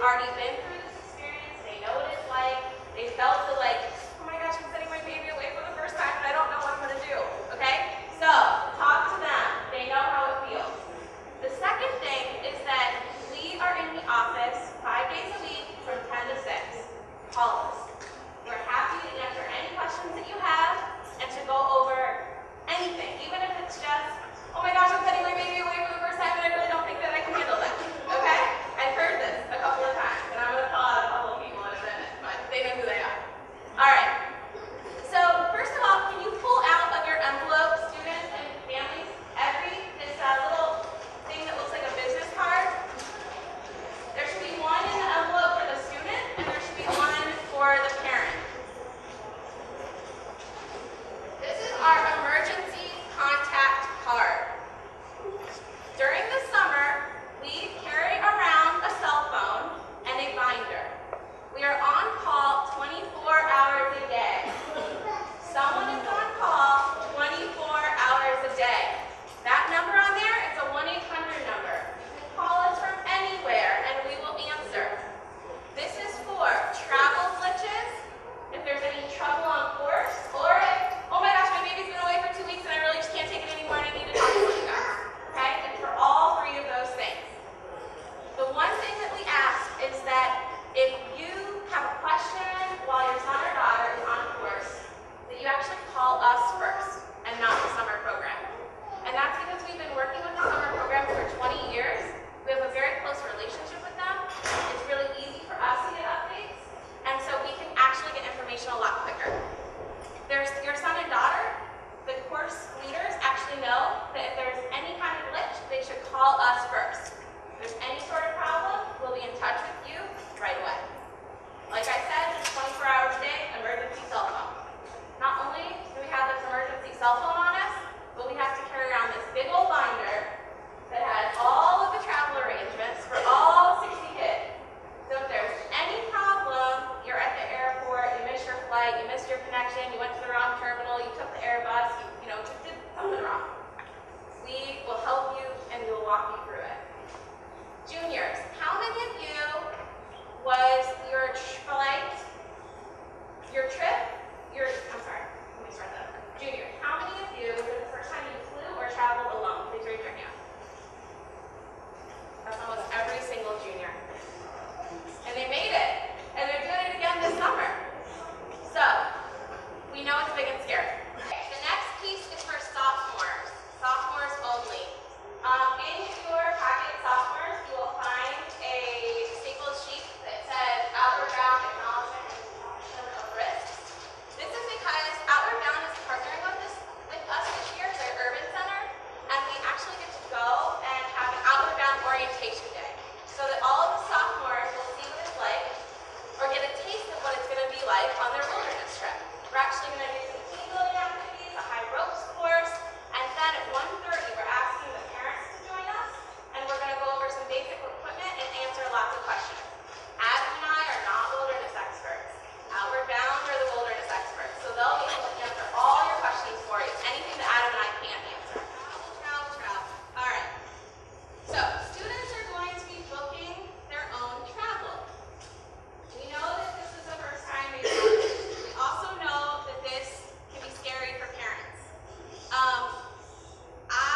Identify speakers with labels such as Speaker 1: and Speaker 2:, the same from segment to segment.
Speaker 1: already been through this experience. They know what it's like. They felt the like, oh my gosh, I'm sending my baby away for the first time and I don't know what I'm going to do. Okay? So, talk to them. They know how it feels. The second thing is that we are in the office 5 days a week from 10 to 6. Call us. We're happy to answer any questions that you have and to go over anything, even if it's just, oh my gosh, I'm sending my baby away for the first time and I really don't think that I can handle that. Okay? I've heard this a couple of times, and I'm going to call out a couple of people in a minute, but they know who they are. All right. So first of all, can you pull out of your envelope, students and families, this little thing that looks like a business card? There should be one in the envelope for the student, and there should be one for the parent. This is our emergency contact card. During the summer, we carry around a cell phone and a binder. We are on call 24 hours a day. Someone is on call 24 hours a day. That number on there, it's a 1-800 number. You can call us from anywhere and we will answer. This is for travel glitches, if there's any trouble on course, or if, oh my gosh, my baby's been away for 2 weeks and I really just can't take it anymore and I need to talk to you guys. Okay? And for all three of those things. The one thing that we ask is that if you have a question while your son or daughter is on course, that you actually call us first and not the summer program. And that's because we've been working with the summer program for 20 years. We have a very close relationship with them. It's really easy for us to get updates, and so we can actually get information a lot quicker. There's your son and daughter, the course leaders actually know that if there's any kind of glitch, they should call us first. If there's any sort of problem, we'll be in touch with you right away. Like I said, 24 hours a day, emergency cell phone. Not only do we have this emergency cell phone on us, but we have to carry around this big old binder that has all of the travel arrangements for all 60 kids. So if there's any problem, you're at the airport, you missed your flight, you missed your connection, you went to the wrong terminal, you took the Airbus, you just did something wrong. We will help you and we will walk you through it. Juniors, how many of you was your flight, I'm sorry, let me start that over. Juniors, how many of you, was it the first time you flew or traveled alone? Please raise your hand. That's almost every single junior. And they made it. And they're doing it again this summer. So, we know it's big and scary. The next piece is for sophomores. Sophomores only. In your packet, sophomores, you will find a stapled sheet that says Outward Bound Acknowledgement and Reduction of Risks. This is because Outward Bound is partnering with us this year, their Urban Center, and we actually get to go and have an Outward Bound orientation day, so that all of the sophomores will see what it's like, or get a taste of what it's going to be like on their wilderness trip. We're actually going to do some team building activities, a high ropes course, and then at 1:30 we're asking the parents to join us, and we're going to go over some basic equipment and answer lots of questions. Adam and I are not wilderness experts. Outward Bound are the wilderness experts, so they'll be able to answer all your questions for you, anything that Adam and I can't answer. Travel. All right. So, students are going to be booking their own travel. We know that this is the first time they've done this. We also know that this can be scary for parents. I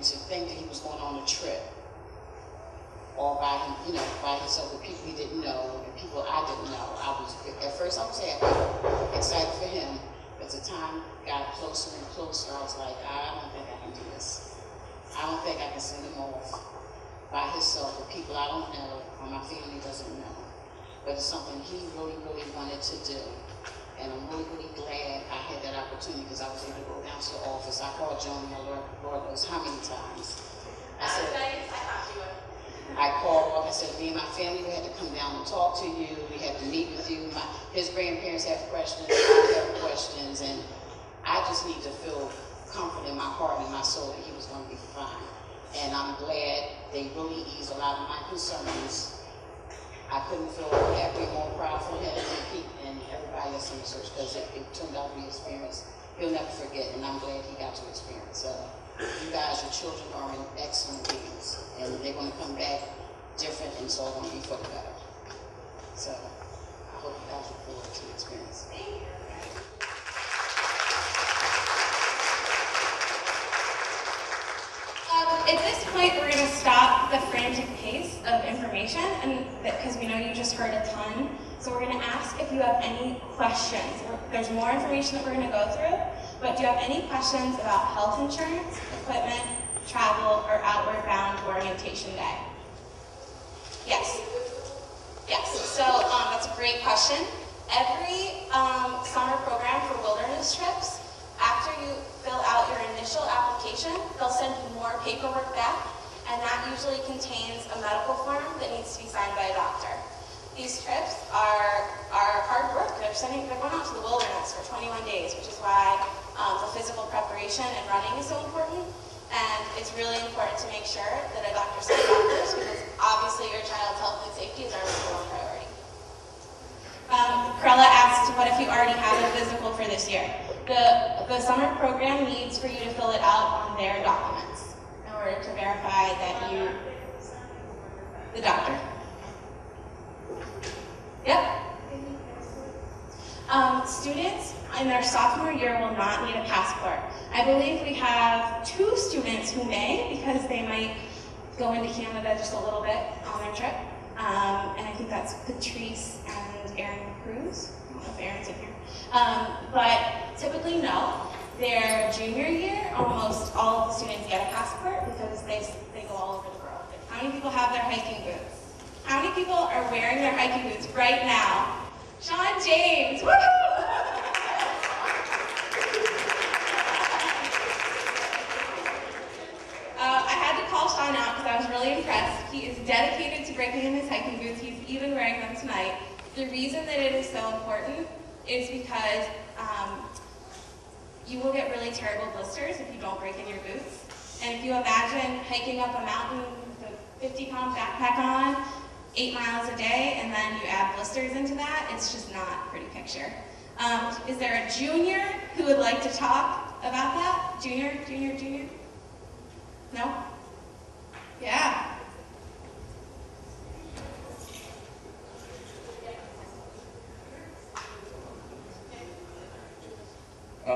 Speaker 2: to think that he was going on a trip, all by him, you know, by himself with people he didn't know and people I didn't know. At first I was happy, excited for him. As the time got closer and closer, I was like, I don't think I can do this. I don't think I can send him off by himself with people I don't know or my family doesn't know. But it's something he really, really wanted to do. And I'm really, really glad I had that opportunity because I was able to go down to the office. I called Joan Miller, Lord knows how many times. I called, I said, me and my family, we had to come down and talk to you. We had to meet with you. His grandparents have questions, I have questions, and I just need to feel comfort in my heart and my soul that he was going to be fine. And I'm glad they really eased a lot of my concerns. I couldn't feel happier, more proud for him and Pete and everybody else in the church because it turned out to be an experience he'll never forget, and I'm glad he got to experience. So you guys, your children are in excellent hands, and they're going to come back different, and so it's going to be for the better. So I hope you guys look forward to the experience.
Speaker 1: Thank you. At this point, we're going to stop the frantic pace of information, and because we know you just heard a ton. So we're going to ask if you have any questions. There's more information that we're going to go through, but do you have any questions about health insurance, equipment, travel, or Outward Bound orientation day? Yes. Yes. So that's a great question. Every summer program for wilderness trips, after you fill out your initial application, they'll send you more paperwork back, and that usually contains a medical form that needs to be signed by a doctor. These trips are hard work. They're going out to the wilderness for 21 days, which is why the physical preparation and running is so important. And it's really important to make sure that a doctor signs off first, because obviously your child's health and safety is our number one priority. Corella asked, what if you already have a physical for this year? The summer program needs for you to fill it out on their documents in order to verify that you, the doctor. Yep. Students in their sophomore year will not need a passport. I believe we have 2 students who may, because they might go into Canada just a little bit on their trip. And I think that's Patrice and Aaron Cruz. I don't know if Aaron's in here. But typically, no. Their junior year, almost all of the students get a passport because they go all over the world. How many people have their hiking boots? How many people are wearing their hiking boots right now? Sean James, woohoo! I had to call Sean out because I was really impressed. He is dedicated to breaking in his hiking boots. He's even wearing them tonight. The reason that it is so important is because you will get really terrible blisters if you don't break in your boots. And if you imagine hiking up a mountain with a 50-pound backpack on, 8 miles a day, and then you add blisters into that, it's just not a pretty picture. Is there a junior who would like to talk about that? Junior? No?